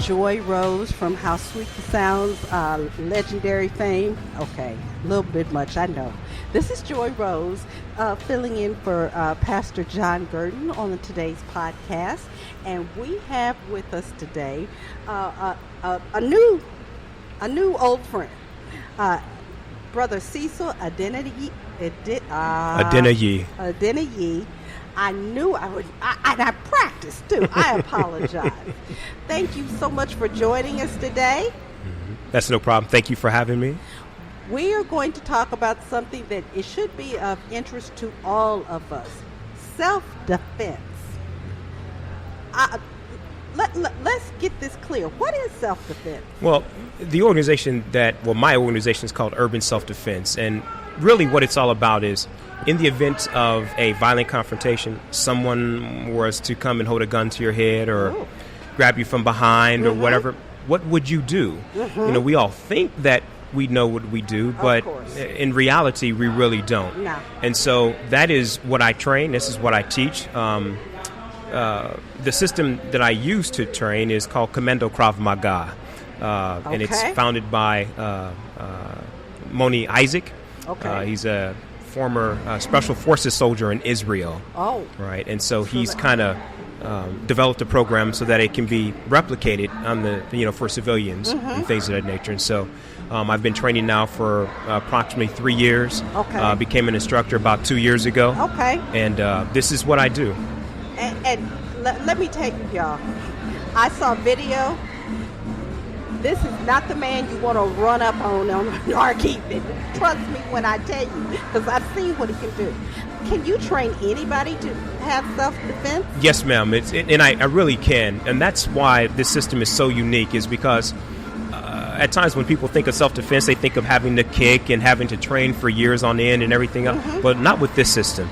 Joy Rose from How Sweet the Sounds, legendary fame. Okay, a little bit much, I know. This is Joy Rose, filling in for Pastor John Gurton on today's podcast. And we have with us today a new old friend, Brother Cecil Adeniyi. Adeniyi. I knew I would, and I practiced too. I apologize. Thank you so much for joining us today. That's no problem. Thank you for having me. We are going to talk about something that it should be of interest to all of us: self-defense. Let's get this clear. What is self-defense? Well, my organization is called Urban Self-Defense, and really what it's all about is, in the event of a violent confrontation, someone was to come and hold a gun to your head or grab you from behind or whatever, what would you do? You know, we all think that we know what we do, but in reality, we really don't. No. And so that is what I train. This is what I teach. The system that I use to train is called Krav Maga, and it's founded by Moni Isaac. He's a former Special Forces soldier in Israel. Oh. Right. And so he's kind of developed a program so that it can be replicated on for civilians and things of that nature. And so I've been training now for approximately 3 years. Became an instructor about 2 years ago. And this is what I do. And let me tell you, y'all, I saw a video. This is not the man you want to run up on or keep it. Trust me when I tell you, because I've seen what he can do. Can you train anybody to have self-defense? Yes, ma'am. And I really can. And that's why this system is so unique, is because at times when people think of self-defense, they think of having to kick and having to train for years on end and everything else. But not with this system.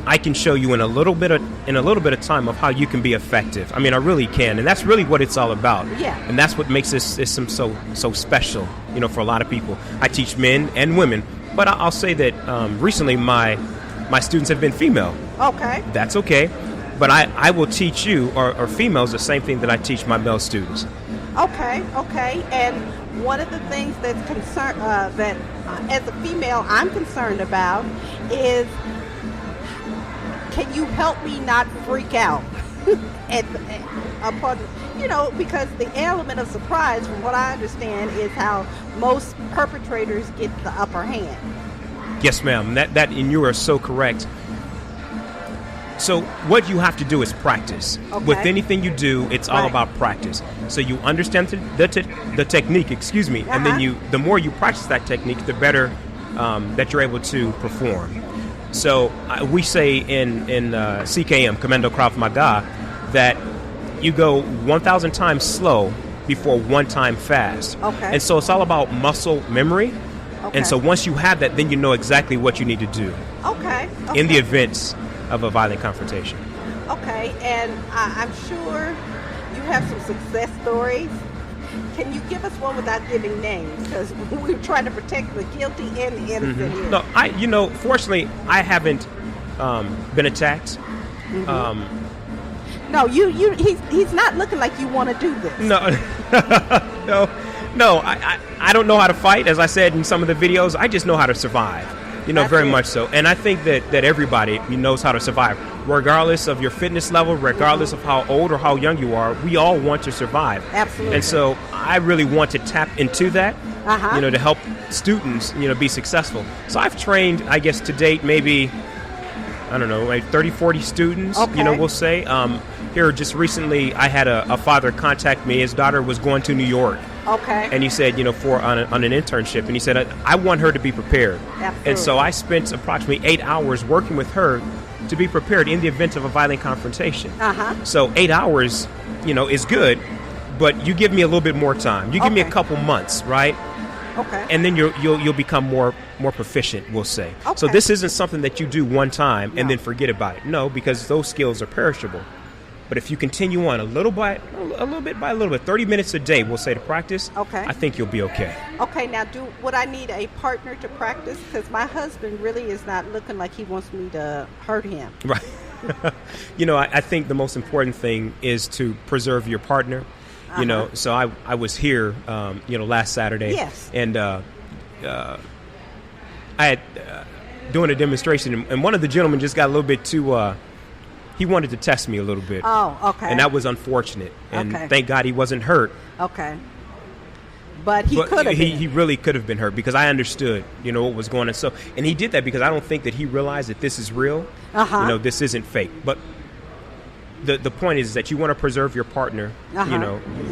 I can show you in a little bit of time of how you can be effective. I mean, I really can, and that's really what it's all about. Yeah. And that's what makes this system so special, for a lot of people. I teach men and women, but I'll say that recently my students have been female. Okay. That's okay, but I will teach you or females the same thing that I teach my male students. Okay. And one of the things that's that as a female I'm concerned about is, can you help me not freak out? Because the element of surprise, from what I understand, is how most perpetrators get the upper hand. Yes, ma'am. And you are so correct. So what you have to do is practice. With anything you do, it's all about practice. So you understand the technique, and then the more you practice that technique, the better that you're able to perform. So we say in CKM, Commando Krav Maga, that you go 1,000 times slow before 1 time fast. And so it's all about muscle memory. And so once you have that, then you know exactly what you need to do. In the events of a violent confrontation. And I'm sure you have some success stories. Can you give us one without giving names? Because we're trying to protect the guilty and the innocent here. No, fortunately, I haven't been attacked. No, he's not looking like you want to do this. No, I don't know how to fight. As I said in some of the videos, I just know how to survive. Very much so. And I think that everybody knows how to survive, regardless of your fitness level, regardless of how old or how young you are. We all want to survive. Absolutely. And so I really want to tap into that, to help students, be successful. So I've trained, I guess, to date, maybe, I don't know, like 30, 40 students, we'll say. Here just recently, I had a father contact me. His daughter was going to New York. And he said, on an internship. And he said, I want her to be prepared. Absolutely. And so I spent approximately 8 hours working with her to be prepared in the event of a violent confrontation. So 8 hours, is good, but you give me a little bit more time. You give me a couple months, right? And then you'll become more proficient, we'll say. So this isn't something that you do one time and then forget about it. No, because those skills are perishable. But if you continue on a little bit by a little bit, 30 minutes a day, we'll say, to practice, I think you'll be okay. Now would I need a partner to practice? Because my husband really is not looking like he wants me to hurt him. Right. I think the most important thing is to preserve your partner. So I was here, last Saturday. Yes. And I had doing a demonstration, and one of the gentlemen just got a little bit too. He wanted to test me a little bit. Oh, okay. And that was unfortunate. And thank God he wasn't hurt. Okay. But he could have been. He really could have been hurt because I understood, what was going on. So, and he did that because I don't think that he realized that this is real. This isn't fake. But the point is that you want to preserve your partner,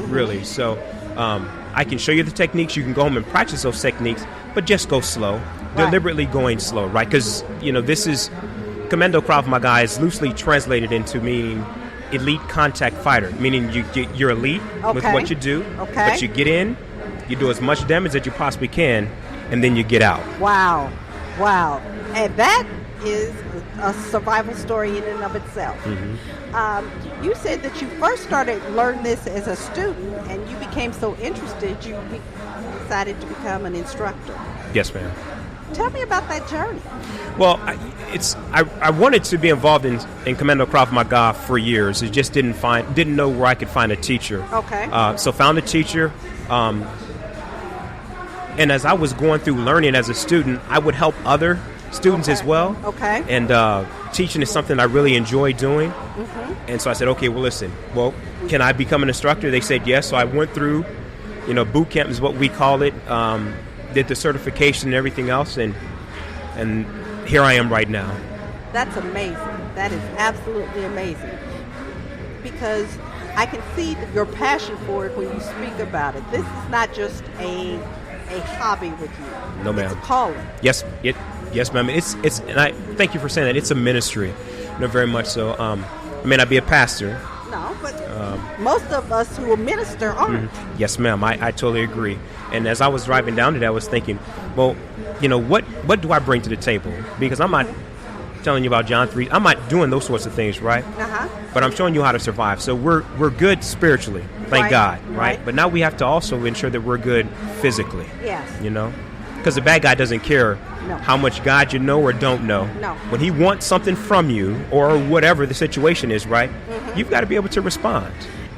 really. So I can show you the techniques. You can go home and practice those techniques, but just go slow, deliberately going slow, right? Because, this is Commando Krav Maga is loosely translated into meaning elite contact fighter, meaning you're elite with what you do, but you get in, you do as much damage as you possibly can, and then you get out. Wow. And that is a survival story in and of itself. You said that you first started learning this as a student, and you became so interested, you decided to become an instructor. Yes, ma'am. Tell me about that journey. Well, I wanted to be involved in Commando Krav Maga for years. It just didn't know where I could find a teacher. Okay. So found a teacher. And as I was going through learning as a student, I would help other students as well. Okay. And teaching is something I really enjoy doing. And so I said, okay, well, listen, can I become an instructor? They said yes. So I went through, boot camp is what we call it. Did the certification and everything else, and here I am right now. That's amazing. That is absolutely amazing. Because I can see your passion for it when you speak about it. This is not just a hobby with you. No, ma'am. It's a calling. Yes, ma'am. It's and I thank you for saying that. It's a ministry, very much so. I may not be a pastor. No, but most of us who minister aren't. Yes, ma'am. I totally agree. And as I was driving down today, I was thinking, well, what do I bring to the table? Because I'm not telling you about John 3. I'm not doing those sorts of things, right? But I'm showing you how to survive. So we're good spiritually, thank God, right? But now we have to also ensure that we're good physically. Yes. Because the bad guy doesn't care how much God you know or don't know. No. When he wants something from you or whatever the situation is, right, you've got to be able to respond.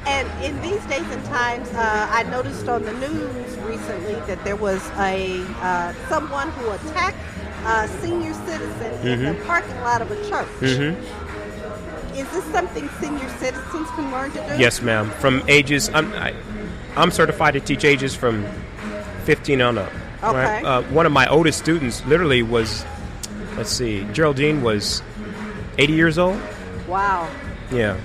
And in these days and times, I noticed on the news recently that there was someone who attacked a senior citizen in the parking lot of a church. Is this something senior citizens can learn to do? Yes, ma'am. From ages, I'm certified to teach ages from 15 on up. Okay. Right? One of my oldest students literally was, Geraldine was 80 years old. Wow. Yeah.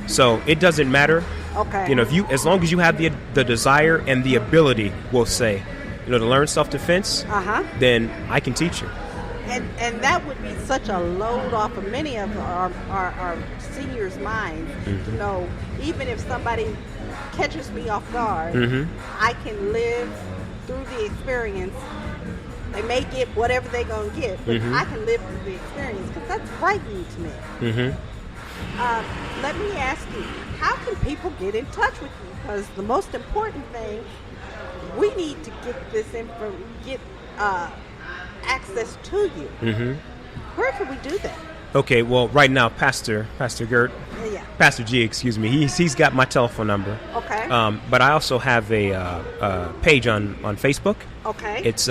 So it doesn't matter. Okay. As long as you have the desire and the ability, we'll say, to learn self-defense, then I can teach you. And that would be such a load off of many of our seniors' minds to know, even if somebody catches me off guard, I can live through the experience. They may get whatever they're going to get, but I can live through the experience because that's frightening to me. Let me ask you, how can people get in touch with you? Because the most important thing, we need to get this access to you. Where can we do that? Okay, well, right now, Pastor Gert, Pastor G, excuse me, he's got my telephone number. Okay. But I also have a page on Facebook. Okay. It's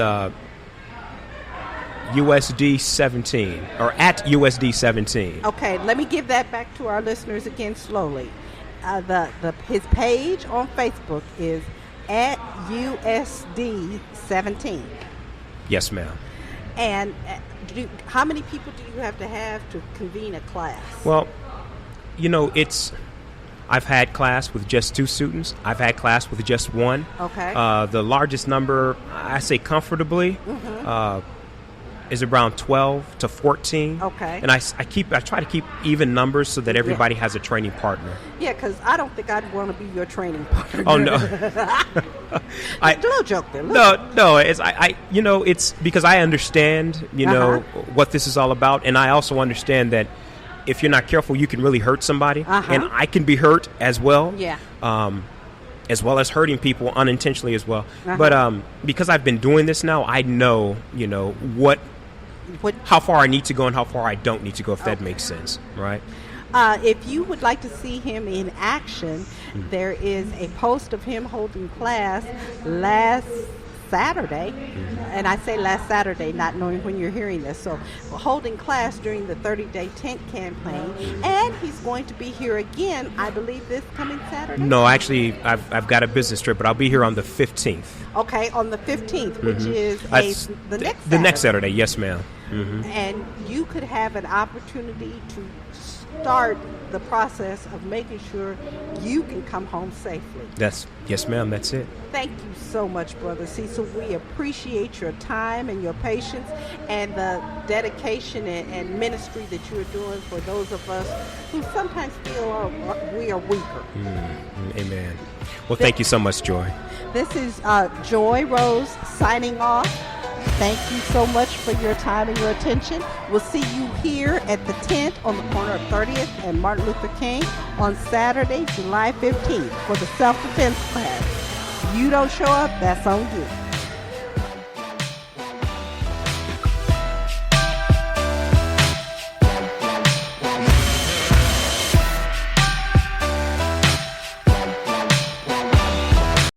USD 17 or at USD 17. Okay, let me give that back to our listeners again slowly. His page on Facebook is at USD 17. Yes, ma'am. And how many people do you have to convene a class? Well, I've had class with just 2 students. I've had class with just 1. Okay. The largest number, I say comfortably, is around 12 to 14. Okay. And I try to keep even numbers so that everybody has a training partner. Yeah, because I don't think I'd want to be your training partner. Oh, no. Little joke there. No. It's because I understand, what this is all about. And I also understand that if you're not careful, you can really hurt somebody. And I can be hurt as well. Yeah. As well as hurting people unintentionally as well. But because I've been doing this now, I know, what how far I need to go and how far I don't need to go, if that makes sense, right? If you would like to see him in action, there is a post of him holding class last Saturday, and I say last Saturday, not knowing when you're hearing this. So, holding class during the 30-day tent campaign, and he's going to be here again, I believe, this coming Saturday. No, actually, I've got a business trip, but I'll be here on the 15th. Okay, on the 15th, which is the next Saturday. The next Saturday, yes, ma'am. And you could have an opportunity to start the process of making sure you can come home safely. Yes, ma'am, that's it. Thank you so much, Brother Cecil. We appreciate your time and your patience and the dedication and ministry that you're doing for those of us who sometimes feel we are weaker. Amen. Well, thank you so much, Joy. This is Joy Rose signing off. Thank you so much for your time and your attention. We'll see you here at the tent on the corner of 30th and Martin Luther King on Saturday, July 15th for the self-defense class. If you don't show up, that's on you.